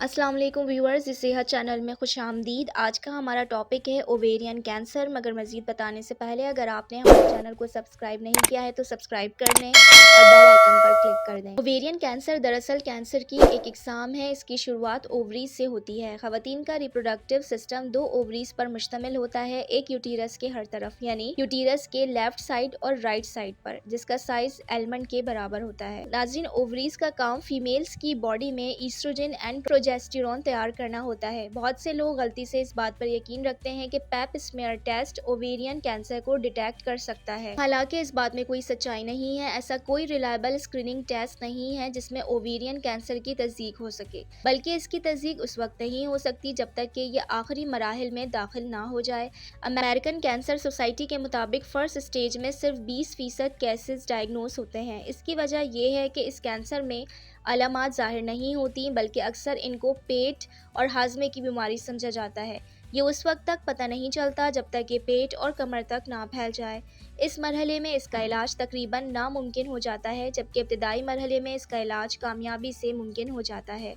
السلام علیکم ویورز، اس صحت چینل میں خوش آمدید۔ آج کا ہمارا ٹاپک ہے اوویرین کینسر، مگر مزید بتانے سے پہلے اگر آپ نے ہمارے چینل کو سبسکرائب نہیں کیا ہے تو سبسکرائب کر لیں اور بیل آئیکن پر کلک کر دیں۔ اوویرین کینسر دراصل کینسر کی ایک اقسام ہے۔ اس کی شروعات اووریز سے ہوتی ہے۔ خواتین کا ریپروڈکٹیو سسٹم دو اووریز پر مشتمل ہوتا ہے، ایک یوٹیرس کے ہر طرف یعنی یوٹیرس کے لیفٹ سائڈ اور رائٹ سائڈ پر، جس کا سائز ایلمنڈ کے برابر ہوتا ہے۔ ناظرین، اووریز کا کام فیمیلز کی باڈی میں ایسٹروجن اینڈ پروجیسٹیرون تیار کرنا ہوتا ہے۔ بہت سے لوگ غلطی سے اس بات پر یقین رکھتے ہیں کہ پیپ اسمیئر ٹیسٹ اوویرین کینسر کو ڈیٹیکٹ کر سکتا ہے، حالانکہ اس بات میں کوئی سچائی نہیں ہے۔ ایسا کوئی ریلائبل اسکریننگ ٹیسٹ نہیں ہے جس میں اوویرین کینسر کی تصدیق ہو سکے، بلکہ اس کی تصدیق اس وقت نہیں ہو سکتی جب تک کہ یہ آخری مراحل میں داخل نہ ہو جائے۔ امریکن کینسر سوسائٹی کے مطابق فرسٹ اسٹیج میں صرف 20% کیسز ڈائگنوز ہوتے ہیں۔ اس کی وجہ یہ ہے کہ اس کینسر میں علامات ظاہر نہیں ہوتی، بلکہ اکثر ان کو پیٹ اور ہاضمے کی بیماری سمجھا جاتا ہے۔ یہ اس وقت تک پتہ نہیں چلتا جب تک یہ پیٹ اور کمر تک نہ پھیل جائے۔ اس مرحلے میں اس کا علاج تقریباً ناممکن ہو جاتا ہے، جبکہ ابتدائی مرحلے میں اس کا علاج کامیابی سے ممکن ہو جاتا ہے۔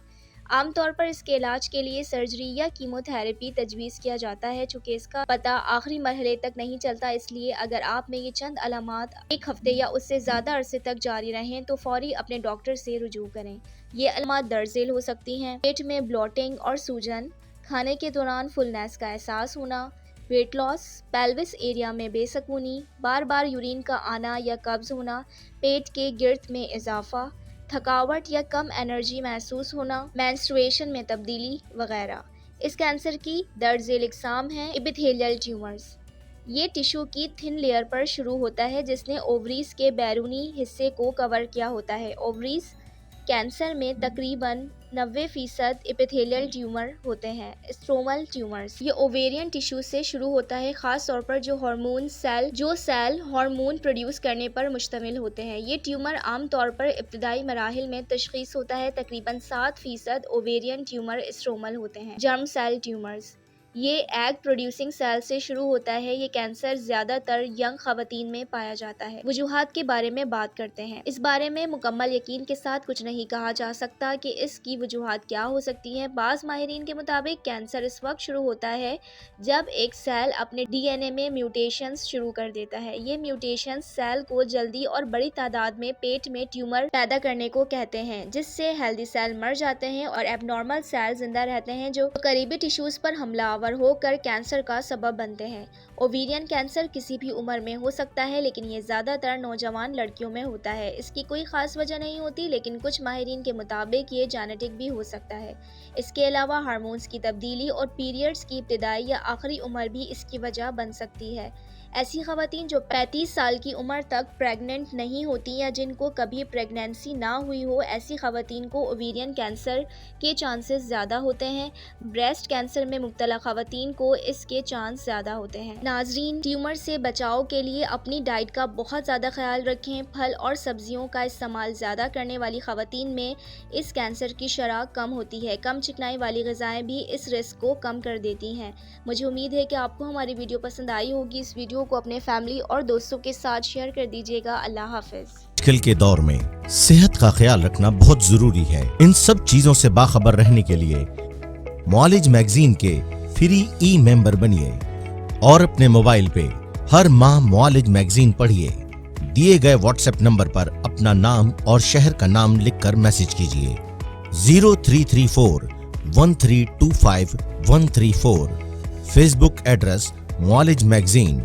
عام طور پر اس کے علاج کے لیے سرجری یا کیمو تھراپی تجویز کیا جاتا ہے۔ چونکہ اس کا پتہ آخری مرحلے تک نہیں چلتا، اس لیے اگر آپ میں یہ چند علامات ایک ہفتے یا اس سے زیادہ عرصے تک جاری رہیں تو فوری اپنے ڈاکٹر سے رجوع کریں۔ یہ علامات درج ذیل ہو سکتی ہیں: پیٹ میں بلوٹنگ اور سوجن، کھانے کے دوران فلنس کا احساس ہونا، ویٹ لاس، پیلوس ایریا میں بے سکونی، بار بار یورین کا آنا یا قبض ہونا، پیٹ کے گرد میں اضافہ، تھکاوٹ یا کم انرجی محسوس ہونا، مینسٹرویشن میں تبدیلی وغیرہ۔ اس کینسر کی درج ذیل اقسام ہیں: ایپیتھیلیل ٹیومرز۔ یہ ٹشو کی تھن لیئر پر شروع ہوتا ہے جس نے اووریز کے بیرونی حصے کو کور کیا ہوتا ہے۔ اووریز کینسر میں تقریباً 90% ایپیتھیلیل ٹیومر ہوتے ہیں۔ اسٹرومل ٹیومرز۔ یہ اوویرین ٹشو سے شروع ہوتا ہے، خاص طور پر جو سیل ہارمون پروڈیوس کرنے پر مشتمل ہوتے ہیں۔ یہ ٹیومر عام طور پر ابتدائی مراحل میں تشخیص ہوتا ہے۔ تقریباً 7% اوویرین ٹیومر اسٹرومل ہوتے ہیں۔ جرم سیل ٹیومرز۔ یہ ایگ پروڈیوسنگ سیل سے شروع ہوتا ہے۔ یہ کینسر زیادہ تر ینگ خواتین میں پایا جاتا ہے۔ وجوہات کے بارے میں بات کرتے ہیں۔ اس بارے میں مکمل یقین کے ساتھ کچھ نہیں کہا جا سکتا کہ اس کی وجوہات کیا ہو سکتی ہیں۔ بعض ماہرین کے مطابق کینسر اس وقت شروع ہوتا ہے جب ایک سیل اپنے ڈی این اے میں میوٹیشنز شروع کر دیتا ہے۔ یہ میوٹیشنز سیل کو جلدی اور بڑی تعداد میں پیٹ میں ٹیومر پیدا کرنے کو کہتے ہیں، جس سے ہیلدی سیل مر جاتے ہیں اور ایب نارمل سیل زندہ رہتے ہیں جو قریبی ٹشوز پر حملہ آور ہو کر کینسر کا سبب بنتے ہیں۔ اوویرین کینسر کسی بھی عمر میں ہو سکتا ہے، لیکن یہ زیادہ تر نوجوان لڑکیوں میں ہوتا ہے۔ اس کی کوئی خاص وجہ نہیں ہوتی، لیکن کچھ ماہرین کے مطابق یہ جینیٹک بھی ہو سکتا ہے۔ اس کے علاوہ ہارمونز کی تبدیلی اور پیریڈز کی ابتدائی یا آخری عمر بھی اس کی وجہ بن سکتی ہے۔ ایسی خواتین جو 35 سال کی عمر تک پریگننٹ نہیں ہوتی یا جن کو کبھی پریگنینسی نہ ہوئی ہو، ایسی خواتین کو اوویرین کینسر کے چانسز زیادہ ہوتے ہیں۔ بریسٹ کینسر میں مبتلا خواتین کو اس کے چانس زیادہ ہوتے ہیں۔ ناظرین، ٹیومر سے بچاؤ کے لیے اپنی ڈائٹ کا بہت زیادہ خیال رکھیں۔ پھل اور سبزیوں کا استعمال زیادہ کرنے والی خواتین میں اس کینسر کی شرح کم ہوتی ہے۔ کم چکنائی والی غذائیں بھی اس رسک کو کم کر دیتی ہیں۔ مجھے امید ہے کہ آپ کو ہماری ویڈیو پسند آئی ہوگی۔ اس ویڈیو کو اپنے فیملی اور دوستوں کے ساتھ شیئر کر دیجیے گا۔ اللہ حافظ۔ آج کل کے دور میں صحت کا خیال رکھنا بہت ضروری ہے۔ ان سب چیزوں سے باخبر رہنے کے لیے معالج میگزین کے فری ای ممبر بنیے اور اپنے موبائل پہ ہر ماہ معالج میگزین پڑھیے۔ دیے گئے واٹس ایپ نمبر پر اپنا نام اور شہر کا نام لکھ کر میسج کیجیے 03341325 134۔ فیس بک ایڈریس معالج میگزین۔